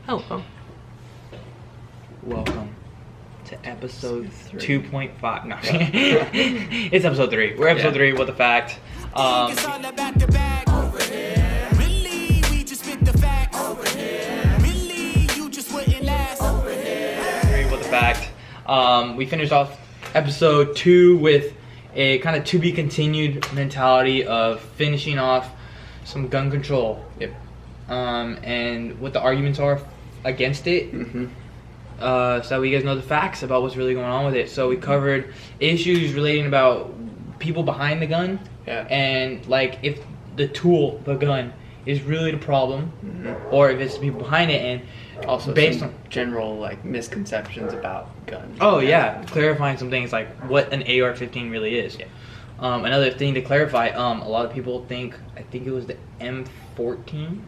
Hello. Welcome to episode 2.5. No, it's episode 3. We're episode 3. What the fact? It's all about the bag. Over here. Really, we just spit the facts. Over here. Really, you just wouldn't last. Over here. 3. What the fact? We finished off episode 2 with a kind of to be continued mentality of finishing off some gun control. Yep. And what the arguments are against it. So you guys know the facts about what's really going on with it. So we covered issues relating about people behind the gun, and like if the tool, the gun, is really the problem, or if it's the people behind it, and Also, based some on general like misconceptions about guns. clarifying some things like what an AR-15 really is. Another thing to clarify, a lot of people think, I think it was the M14.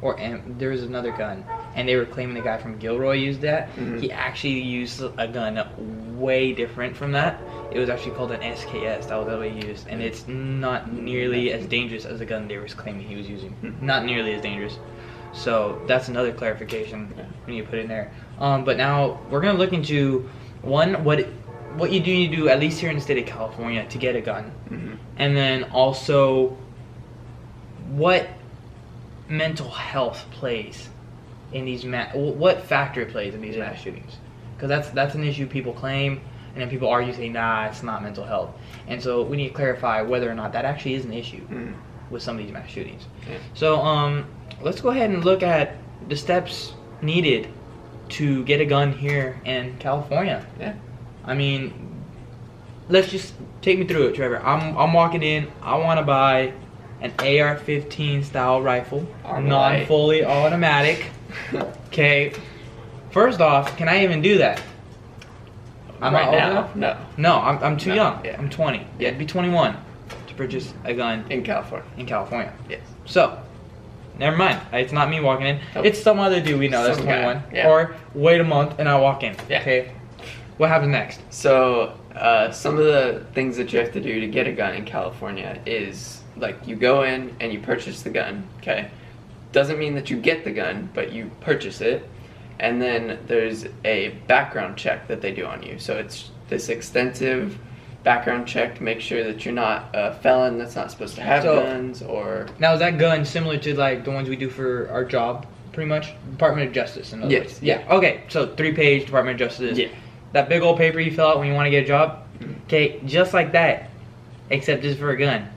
Or there was another gun, and they were claiming the guy from Gilroy used that. He actually used a gun way different from that. It was actually called an SKS. That was what he used, and it's not nearly as dangerous as the gun they were claiming he was using. Not nearly as dangerous. So that's another clarification we need to put in there. But now we're gonna look into what you do need to do, at least here in the state of California, to get a gun, and then also what mental health plays in these what factor it plays in these mass shootings, because that's an issue people claim, and then people argue saying nah, it's not mental health, and so we need to clarify whether or not that actually is an issue with some of these mass shootings. So let's go ahead and look at the steps needed to get a gun here in California. I mean, let's just take me through it, Trevor. I'm walking in, I want to buy an AR-15 style rifle, non-fully automatic. Okay, first off, can I even do that? I'm right not old now, enough? No, I'm too young. Yeah. I'm 20. You have to be 21 to purchase a gun in California. in California. Yes. So, never mind. It's not me walking in. Nope. It's some other dude we know that's Some 21. guy. Yeah. Or wait a month and I walk in. Yeah. Okay. What happens next? So some of the things that you have to do to get a gun in California is like you go in and you purchase the gun. Okay. Doesn't mean that you get the gun, but you purchase it. And then there's a background check that they do on you. So it's this extensive background check to make sure that you're not a felon that's not supposed to have guns, or... Now, is that gun similar to like the ones we do for our job, pretty much? Department of Justice, in other Yes. words. Yeah. Okay, so 3-page Department of Justice. Yeah. That big old paper you fill out when you want to get a job. Okay, just like that, except just for a gun.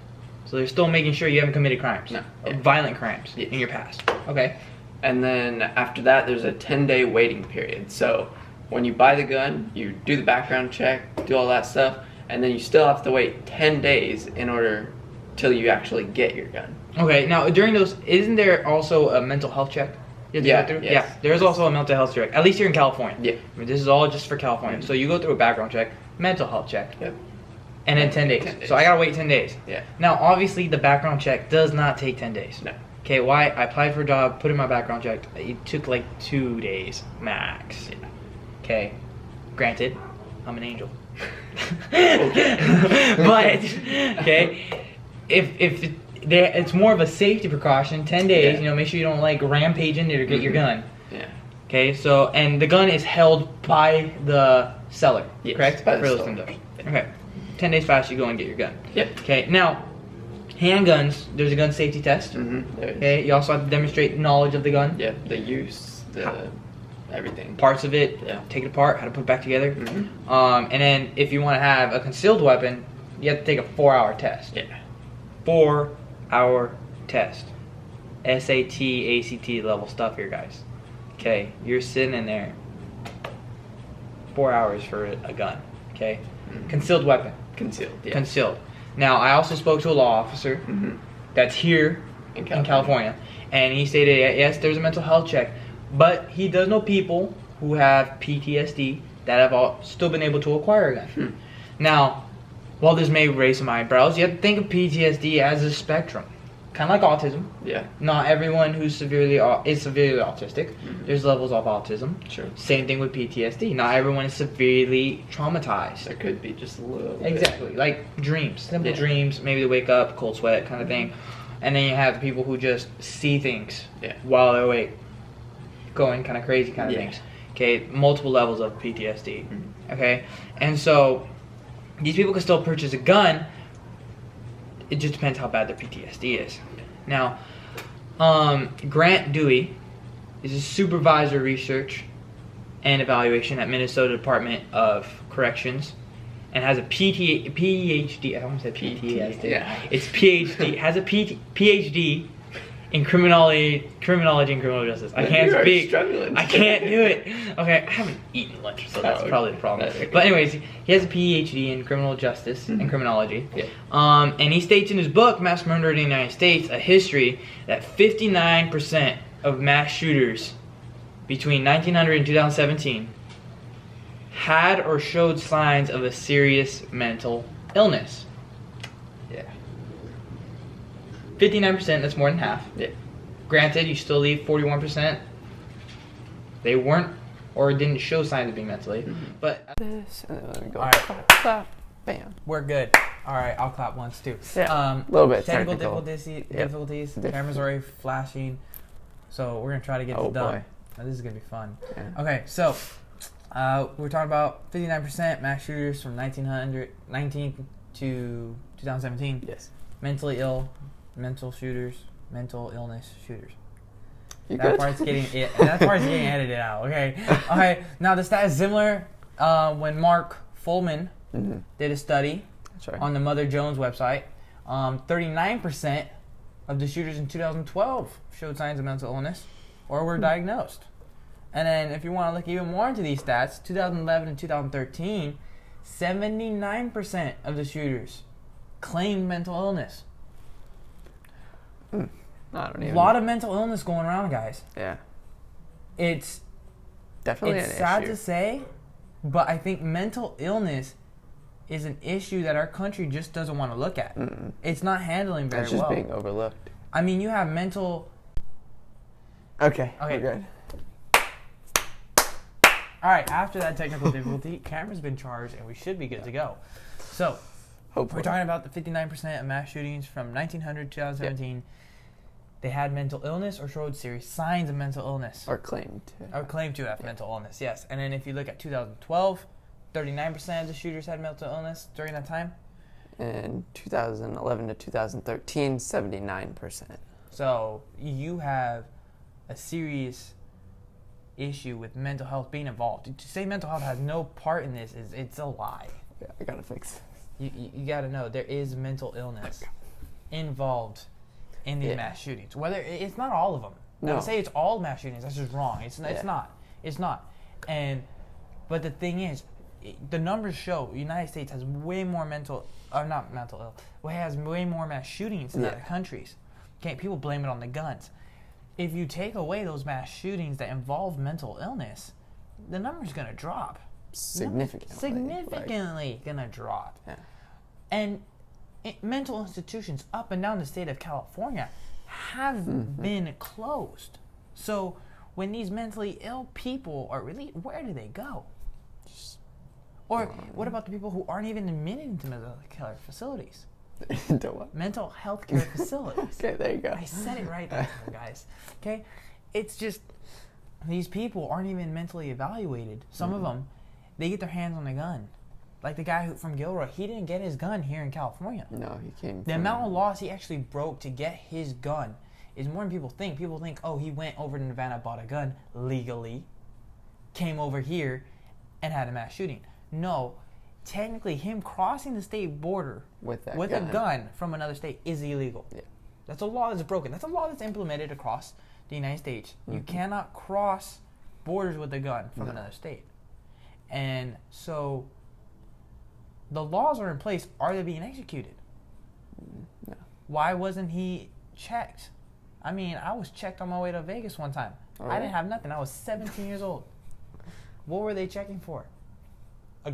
So they're still making sure you haven't committed crimes. No. Violent crimes Yes. in your past. Okay. And then after that, there's a 10-day waiting period. So when you buy the gun, you do the background check, do all that stuff, and then you still have to wait 10 days in order till you actually get your gun. Okay, now during those, isn't there also a mental health check? You have to go through? Yes. Yeah, there's also a mental health check, at least here in California. Yeah. I mean, this is all just for California. So you go through a background check, mental health check, Yep. and then 10 days. 10 days. So I gotta wait 10 days. Yeah. Now, obviously, the background check does not take 10 days. No. Okay, why? I applied for a job, put in my background check. It took like 2 days max. Yeah. Okay, granted, I'm an angel. Okay. But okay, if it's more of a safety precaution. 10 days, Yeah. make sure you don't like rampage in there to get your gun. Yeah. Okay, so and the gun is held by the seller, Yes, correct? by the For those seller. things. Okay, 10 days fast, you go and get your gun. Yep. Okay, now handguns. There's a gun safety test. There's, Okay, you also have to demonstrate knowledge of the gun. Yeah, the use, everything. Parts of it, Yeah. take it apart, how to put it back together. And then if you want to have a concealed weapon, you have to take a 4-hour test. Yeah. 4-hour test. SAT, ACT level stuff here, guys. Okay, you're sitting in there 4 hours for a gun. Okay, concealed weapon. Concealed. Yeah. Concealed. Now, I also spoke to a law officer that's here in California, and he stated, yes, there's a mental health check, but he does know people who have PTSD that have still been able to acquire a gun. Now, while this may raise some eyebrows, you have to think of PTSD as a spectrum, kind of like autism. Yeah. Not everyone who's severely autistic. There's levels of autism. Sure. Same thing with PTSD. Not everyone is severely traumatized. There could be just a little bit. Exactly, like dreams, simple Yeah. dreams. Maybe they wake up, cold sweat, kind of thing. And then you have people who just see things Yeah. while they're awake. going kind of crazy kind of Yeah. things. Okay, multiple levels of PTSD. Okay, and so these people can still purchase a gun. It just depends how bad their PTSD is. Now, Grant Dewey is a supervisor of research and evaluation at Minnesota Department of Corrections, and has a PhD. I almost said PTSD. Yeah. It's PhD. Has a PhD in criminology and criminal justice. I can't You are speak. struggling. I can't do it. Okay, I haven't eaten lunch, so that's Oh, probably the problem. that's okay. But anyways, he has a PhD in criminal justice and criminology. Yeah. And he states in his book, Mass Murder in the United States, a history, that 59% of mass shooters between 1900 and 2017 had or showed signs of a serious mental illness. Yeah. 59%, that's more than half. Yeah. Granted, you still leave 41%. They weren't or didn't show signs of being mentally. But This, and then let me go. All right. Clap, clap, bam. we're good. All right, I'll clap once too. Yeah, a little bit Technical technical. difficulties. Camera's already flashing. So we're going to try to get this done. Boy. Now, this is going to be fun. Yeah. Okay, so we're talking about 59% mass shooters from 19 to 2017. Yes. Mentally ill, mental shooters, mental illness shooters. You That good? part's getting edited out. Okay. Okay. Now the stat is similar. When Mark Fullman did a study That's right. on the Mother Jones website, 39% of the shooters in 2012 showed signs of mental illness or were diagnosed. And then if you want to look even more into these stats, 2011 and 2013, 79% of the shooters claimed mental illness. I don't A even. lot of mental illness going around, guys. Yeah. It's Definitely it's an sad issue. to say, but I think mental illness is an issue that our country just doesn't want to look at. It's not handling very It's just well. being overlooked. I mean, you have mental. Okay. Okay. We're good. All right, after that technical difficulty, camera's been charged and we should be good to go. So, Hopefully. we're talking about the 59% of mass shootings from 1900 to 2017. They had mental illness or showed serious signs of mental illness. Or claimed to. Or claimed to have mental illness, yes. And then if you look at 2012, 39% of the shooters had mental illness during that time. In 2011 to 2013, 79%. So you have a serious issue with mental health being involved. To say mental health has no part in this it's a lie. Yeah, I gotta fix. You got to know there is mental illness involved in these mass shootings. Whether it's not all of them. Now, No. to say it's all mass shootings, that's just wrong. It's Yeah. not. It's not. But the thing is, the numbers show the United States has way more not mental ill. Well, it has way more mass shootings than Yeah. other countries. Okay, people blame it on the guns. If you take away those mass shootings that involve mental illness, the number's gonna drop. Significantly. Significantly gonna drop. Yeah. And mental institutions up and down the state of California have been closed. So when these mentally ill people are released, where do they go? Or what about the people who aren't even admitted into mental care facilities? To what? Mental health care facilities. Okay, there you go. I said it right that time, guys. Okay? It's just, these people aren't even mentally evaluated. Some of them, they get their hands on a gun. Like the guy from Gilroy, he didn't get his gun here in California. No, he came. The amount of laws he actually broke to get his gun is more than people think. People think, oh, he went over to Nevada, bought a gun legally, came over here, and had a mass shooting. No, technically, him crossing the state border With that a gun. gun from another state is illegal. Yeah. That's a law that's broken. That's a law that's implemented across the United States. You cannot cross borders with a gun from another state. And so the laws are in place. Are they being executed? No. Why wasn't he checked? I mean, I was checked on my way to Vegas one time. Oh, I really? didn't have nothing. I was 17 years old. What were they checking for?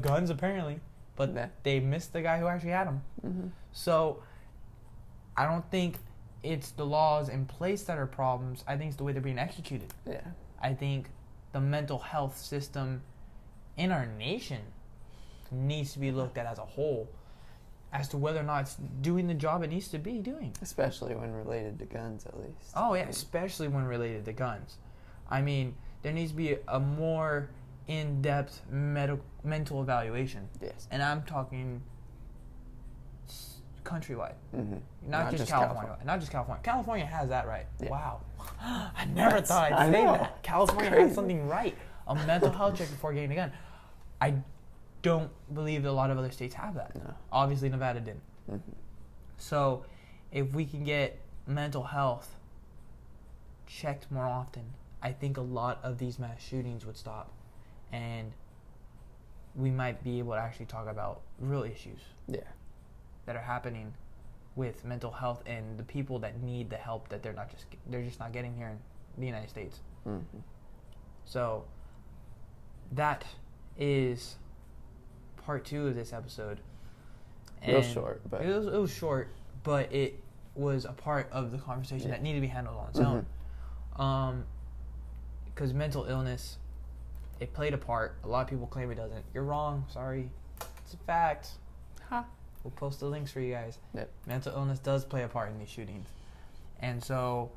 Guns, apparently. But Yeah. they missed the guy who actually had them. So I don't think it's the laws in place that are problems. I think it's the way they're being executed. Yeah. I think the mental health system in our nation needs to be looked at as a whole as to whether or not it's doing the job it needs to be doing. Especially when related to guns, at least. Oh, yeah, especially when related to guns. I mean, there needs to be a more in-depth mental evaluation. Yes. And I'm talking countrywide, Mm-hmm. not just California. Not just California. California has that right. Yeah. Wow, I never thought I'd I say know. that. California It's crazy. has something right. A mental health check before getting a gun. I don't believe that a lot of other states have that. No. Obviously, Nevada didn't. Mm-hmm. So, if we can get mental health checked more often, I think a lot of these mass shootings would stop, and we might be able to actually talk about real issues Yeah. that are happening with mental health and the people that need the help that they're just not getting here in the United States. Mm-hmm. So that is part 2 of this episode. Real short, but- it was short, but it was a part of the conversation that needed to be handled on its own. Because mental illness, it played a part. A lot of people claim it doesn't. You're wrong. Sorry, it's a fact. We'll post the links for you guys. Yep. Mental illness does play a part in these shootings, and so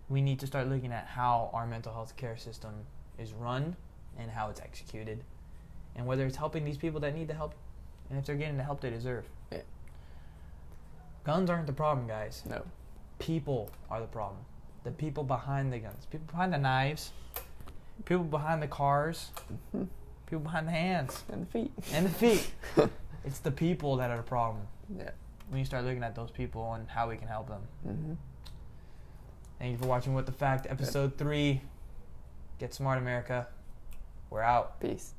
we need to start looking at how our mental health care system is run and how it's executed, and whether it's helping these people that need the help, and if they're getting the help they deserve. Yeah. Guns aren't the problem, guys. No. People are the problem. The people behind the guns, people behind the knives, people behind the cars, people behind the hands And the feet. and the feet. It's the people that are the problem. Yeah. When you start looking at those people and how we can help them. Mm-hmm. Thank you for watching What the Fact, episode 3. Get smart, America. We're out. Peace.